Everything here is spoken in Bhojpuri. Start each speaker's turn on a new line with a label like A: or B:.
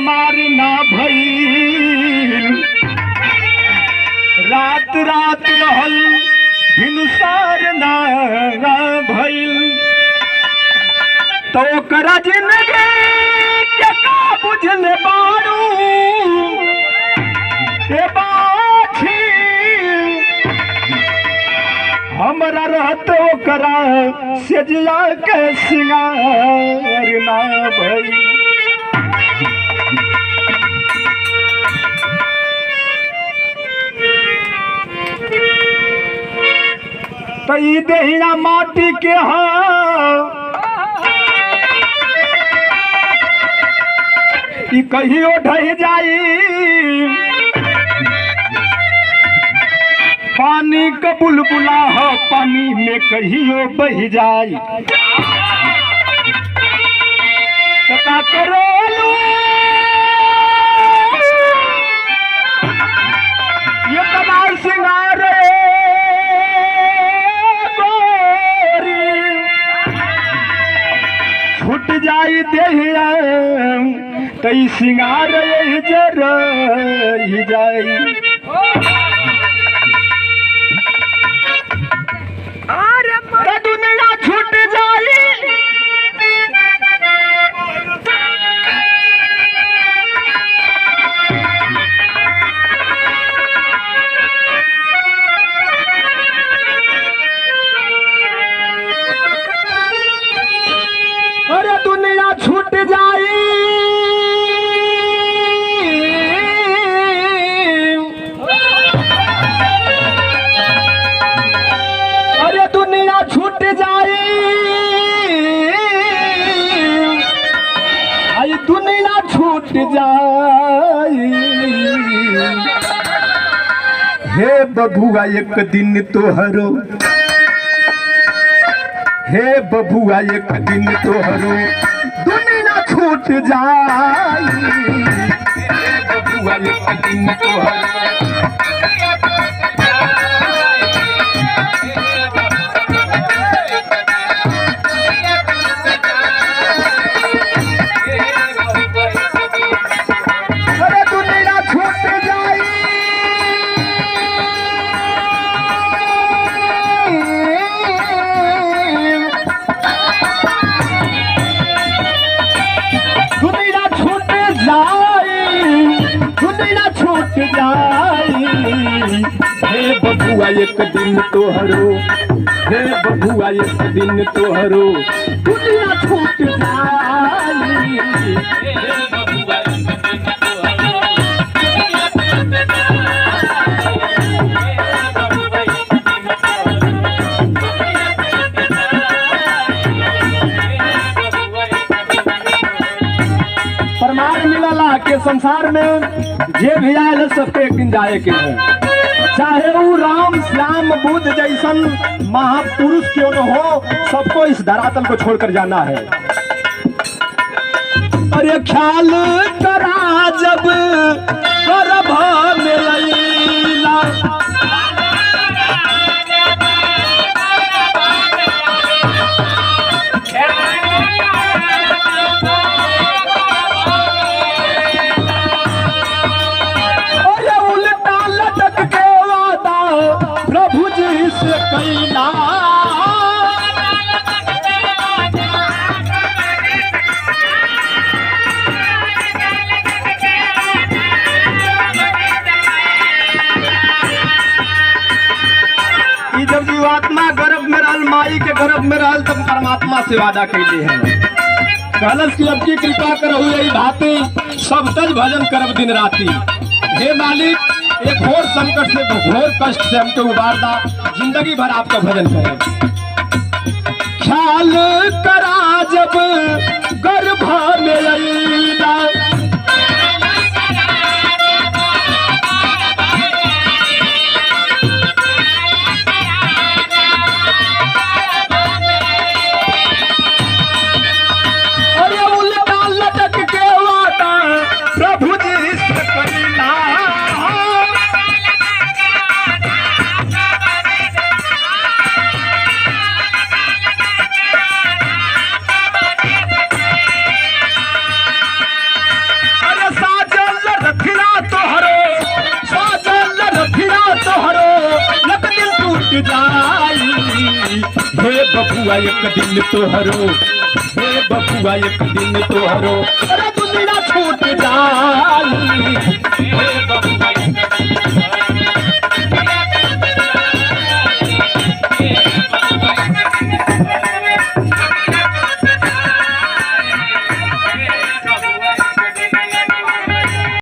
A: हमार ना भइल, रात रात रहल भिनुसार ना भइल। तो ओकरा जिंदगी के का बुझले बारू ए बाछी, हमरा रहत ओकरा सेजिया के सिंगार ना भइल। तो ई देहिया माटी के ई कहियो ढह जाई, पानी का बुलबुला हो पानी में कहियो बह जाई। तो का करोलू ये तमार सिंगार छूट जाई देहिया, तई सिंगार जरा जाई। दुनिया छूट जाई, अरे दुनिया छूट जाई, अरे दुनिया छूट जाई, आई दुनिया छूट जाई। हे बबुआ एक दिन तोहरो, हे बबुआ एक दिन तोहरो दुनिया छूट जाई। हे बबुआ एक दिन तोहरो बबुआ एक दिन तोहरो, हे बबुआ एक दिन तोहरो दुनिया छूट जाई। प्रमाण मिलला के संसार में जे भी आयल सबके एक दिन जाए के है, चाहे वो राम श्याम बुद्ध जैसन महापुरुष क्यों न हो, सबको इस धरातल को छोड़कर जाना है। अरे ख्याल करा जब गर्भ में लैला, प्रभु जी से कैला, जब जीवात्मा गर्भ में रहल, माई के गर्भ में रहल, तब परमात्मा से वादा कैले है। कहलस की अब की कृपा करहु यही भांति सब तज भजन करब दिन राति। हे मालिक एक घोर संकट से, घोर कष्ट से हमको उबारदा, जिंदगी भर आपका भजन करें। ख्याल करा जब गर्भ में लैला, अरे उल्टा लटक के वादा प्रभु जी से कैला। छूट जाई। हे बबुआ एक दिन तोहरो, हे बबुआ एक दिन तोहरो अरे दुनिया छूट जाई।